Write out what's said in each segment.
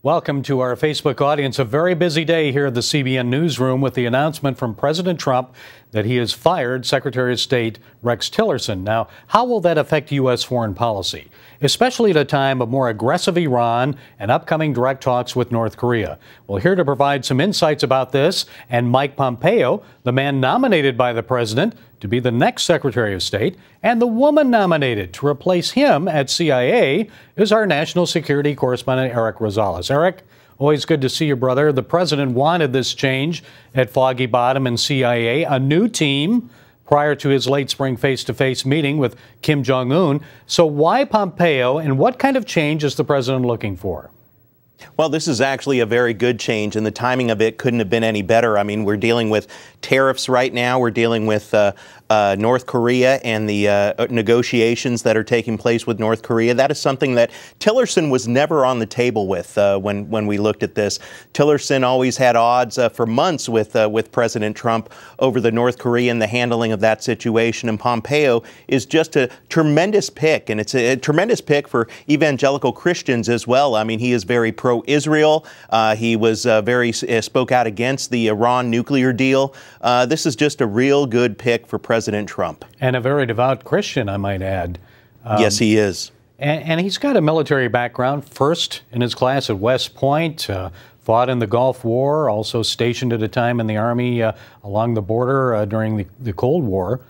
Welcome to our Facebook audience. A very busy day here at the CBN Newsroom with the announcement from President Trump that he has fired Secretary of State Rex Tillerson. Now, how will that affect U.S. foreign policy, especially at a time of more aggressive Iran and upcoming direct talks with North Korea? Well, here to provide some insights about this, and Mike Pompeo, the man nominated by the president to be the next Secretary of State, and the woman nominated to replace him at CIA, is our national security correspondent, Eric Rosales. Eric, always good to see you, brother. The president wanted this change at Foggy Bottom and CIA, a new team prior to his late spring face-to-face meeting with Kim Jong-un. So why Pompeo, and what kind of change is the president looking for? Well, this is actually a very good change, and the timing of it couldn't have been any better. I mean, we're dealing with tariffs right now. We're dealing with North Korea and the negotiations that are taking place with North Korea. That is something that Tillerson was never on the table with when we looked at this. Tillerson always had odds for months with President Trump over the North Korean, the handling of that situation. And Pompeo is just a tremendous pick, and it's a tremendous pick for evangelical Christians as well. I mean, he is very pro-Israel. He was spoke out against the Iran nuclear deal. This is just a real good pick for President Trump. And a very devout Christian, I might add. Yes, he is. And he's got a military background, first in his class at West Point, fought in the Gulf War, also stationed at a time in the Army along the border during the Cold War.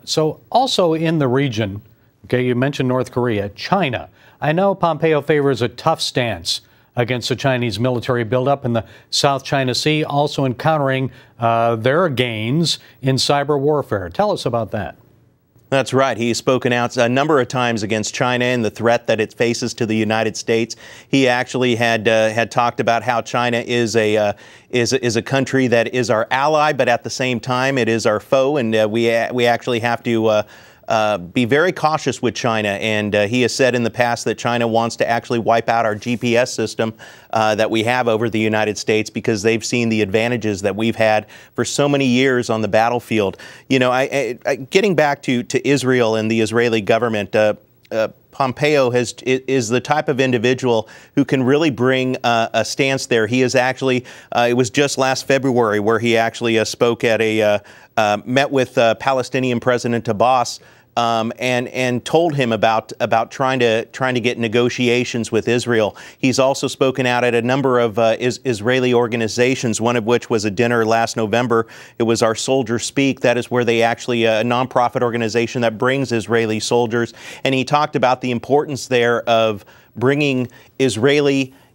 So also in the region, okay, you mentioned North Korea, China. I know Pompeo favors a tough stance against the Chinese military buildup in the South China Sea, also encountering their gains in cyber warfare. Tell us about that. That's right. He's spoken out a number of times against China and the threat that it faces to the United States. He actually had talked about how China is a country that is our ally, but at the same time it is our foe, and we actually have to be very cautious with China, and he has said in the past that China wants to actually wipe out our GPS system that we have over the United States because they've seen the advantages that we've had for so many years on the battlefield. You know, getting back to Israel and the Israeli government, Pompeo is the type of individual who can really bring a stance there. He is actually, it was just last February where he actually spoke at met with Palestinian President Abbas and told him about trying to get negotiations with Israel. He's also spoken out at a number of Israeli organizations, one of which was a dinner last November. It was Our Soldiers Speak. That is where they actually, a nonprofit organization that brings Israeli soldiers. And he talked about the importance there of bringing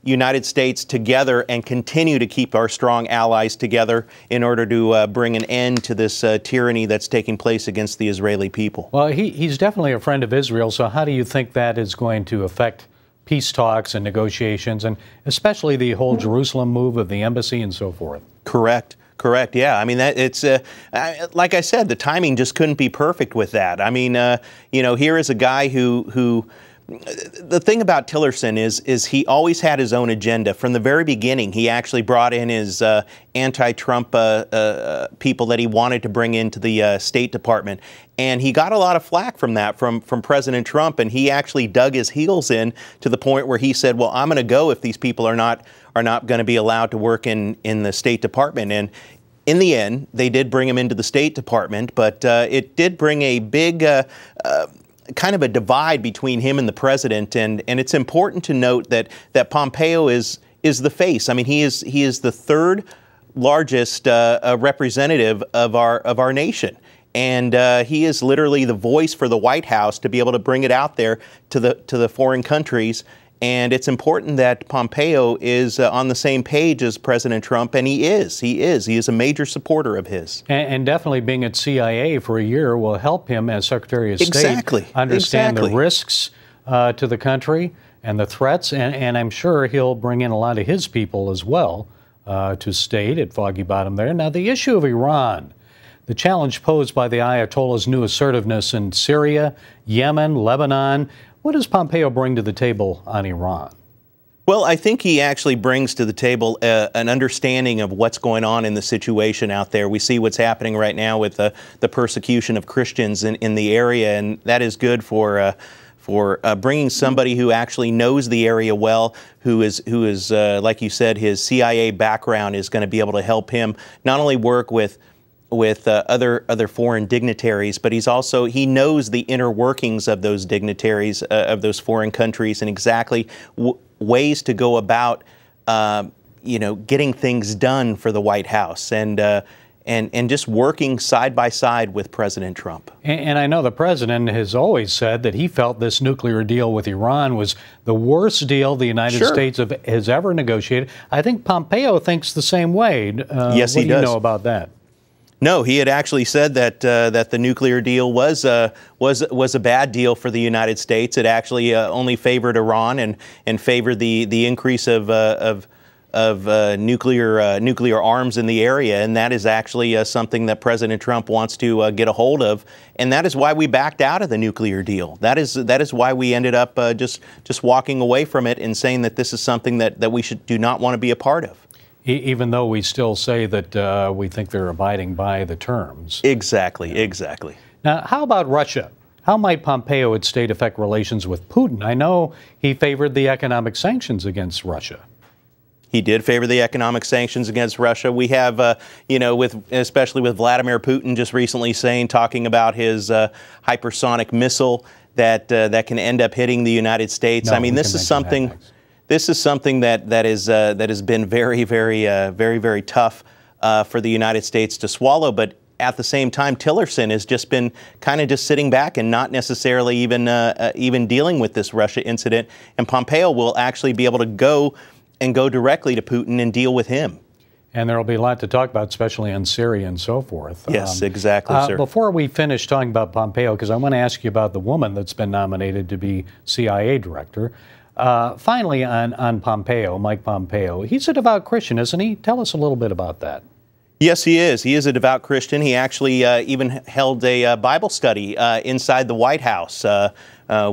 United States together and continue to keep our strong allies together in order to bring an end to this tyranny that's taking place against the Israeli people. Well, he's definitely a friend of Israel, so how do you think that is going to affect peace talks and negotiations, and especially the whole Jerusalem move of the embassy and so forth? Correct. Yeah. I mean, it's like I said, the timing just couldn't be perfect with that. I mean, you know, here is a guy who the thing about Tillerson is he always had his own agenda. From the very beginning, he actually brought in his anti-Trump people that he wanted to bring into the State Department. And he got a lot of flack from that, from President Trump. And he actually dug his heels in to the point where he said, well, I'm going to go if these people are not going to be allowed to work in the State Department. And in the end, they did bring him into the State Department, but it did bring a big kind of a divide between him and the president, and it's important to note that Pompeo is the face. I mean, he is the third largest representative of our nation, and he is literally the voice for the White House to be able to bring it out there to the foreign countries. And it's important that Pompeo is on the same page as President Trump, and he is a major supporter of his. And definitely being at CIA for a year will help him as Secretary of State understand the risks to the country and the threats, and I'm sure he'll bring in a lot of his people as well to state at Foggy Bottom there. Now, the issue of Iran, the challenge posed by the Ayatollah's new assertiveness in Syria, Yemen, Lebanon. What does Pompeo bring to the table on Iran? Well, I think he actually brings to the table an understanding of what's going on in the situation out there. We see what's happening right now with the persecution of Christians in the area, and that is good for bringing somebody who actually knows the area well, who is like you said, his CIA background is going to be able to help him not only work with other foreign dignitaries, but he knows the inner workings of those dignitaries of those foreign countries and exactly ways to go about getting things done for the White House and just working side by side with President Trump. And I know the president has always said that he felt this nuclear deal with Iran was the worst deal the United States has ever negotiated. I think Pompeo thinks the same way. Yes, he does. What do you know about that? No, he had actually said that the nuclear deal was a bad deal for the United States. It actually only favored Iran and favored the increase of nuclear arms in the area, and that is actually something that President Trump wants to get a hold of, and that is why we backed out of the nuclear deal. That is why we ended up just walking away from it and saying that this is something that we do not want to be a part of. Even though we still say that we think they're abiding by the terms. Exactly, exactly. Now, how about Russia? How might Pompeo at state affect relations with Putin? I know he favored the economic sanctions against Russia. He did favor the economic sanctions against Russia. We have, especially with Vladimir Putin just recently talking about his hypersonic missile that can end up hitting the United States. No, I mean, this is something that has been very tough for the United States to swallow. But at the same time, Tillerson has just been kind of just sitting back and not necessarily even dealing with this Russia incident. And Pompeo will actually be able to go directly to Putin and deal with him. And there will be a lot to talk about, especially on Syria and so forth. Yes, exactly, sir. Before we finish talking about Pompeo, because I want to ask you about the woman that's been nominated to be CIA director. Finally, on Pompeo, Mike Pompeo, he's a devout Christian, isn't he? Tell us a little bit about that. Yes, he is. He is a devout Christian. He actually even held a Bible study inside the White House.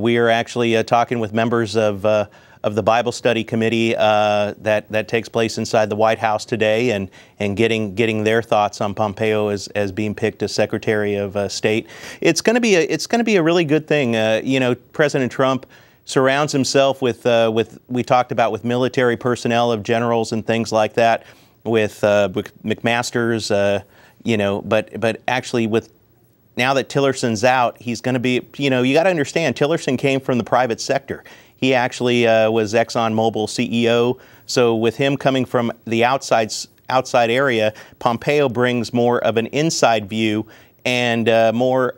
We are actually talking with members of the Bible study committee that takes place inside the White House today, and getting their thoughts on Pompeo as being picked as Secretary of State. It's going to be a really good thing. President Trump surrounds himself with we talked about with military personnel of generals and things like that, with McMaster's, but actually with now that Tillerson's out, he's going to be, you got to understand, Tillerson came from the private sector. He actually was ExxonMobil CEO. So with him coming from the outside area, Pompeo brings more of an inside view and more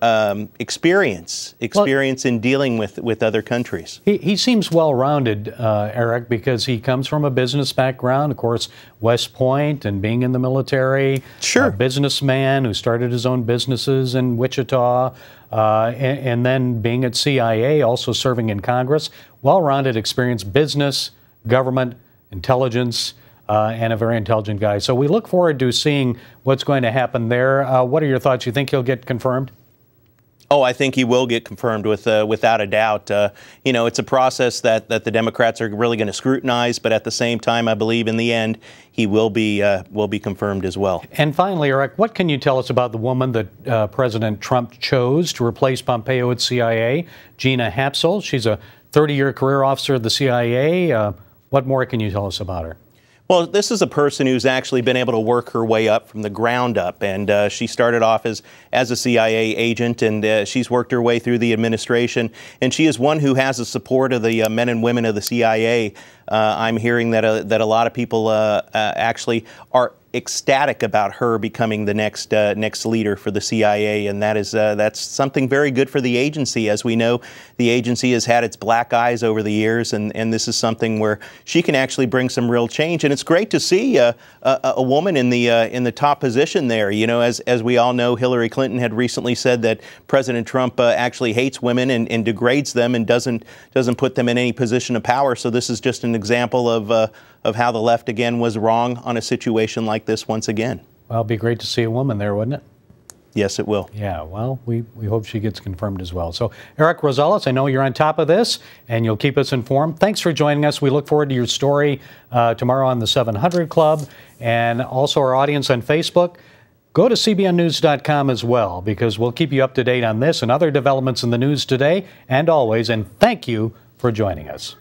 experience in dealing with other countries. He seems well-rounded, Eric, because he comes from a business background, of course, West Point and being in the military. Sure. A businessman who started his own businesses in Wichita, and then being at CIA, also serving in Congress. Well-rounded experience, business, government, intelligence, and a very intelligent guy. So we look forward to seeing what's going to happen there. What are your thoughts? You think he'll get confirmed? Oh, I think he will get confirmed without a doubt. It's a process that the Democrats are really going to scrutinize, but at the same time, I believe in the end he will be confirmed as well. And finally, Eric, what can you tell us about the woman that President Trump chose to replace Pompeo at CIA, Gina Haspel? She's a 30-year career officer of the CIA. What more can you tell us about her? Well, this is a person who's actually been able to work her way up from the ground up, and she started off as a CIA agent, and she's worked her way through the administration, and she is one who has the support of the men and women of the CIA. I'm hearing that a lot of people actually are ecstatic about her becoming the next leader for the CIA, and that's something very good for the agency. As we know, the agency has had its black eyes over the years, and this is something where she can actually bring some real change. And it's great to see a woman in the top position there. As we all know, Hillary Clinton had recently said that President Trump actually hates women and degrades them and doesn't put them in any position of power. So this is just an example of how the left again was wrong on a situation like this once again. Well, it'd be great to see a woman there, wouldn't it? Yes, it will. Yeah, well, we hope she gets confirmed as well. So, Eric Rosales, I know you're on top of this, and you'll keep us informed. Thanks for joining us. We look forward to your story tomorrow on the 700 Club, and also our audience on Facebook. Go to cbnnews.com as well, because we'll keep you up to date on this and other developments in the news today and always. And thank you for joining us.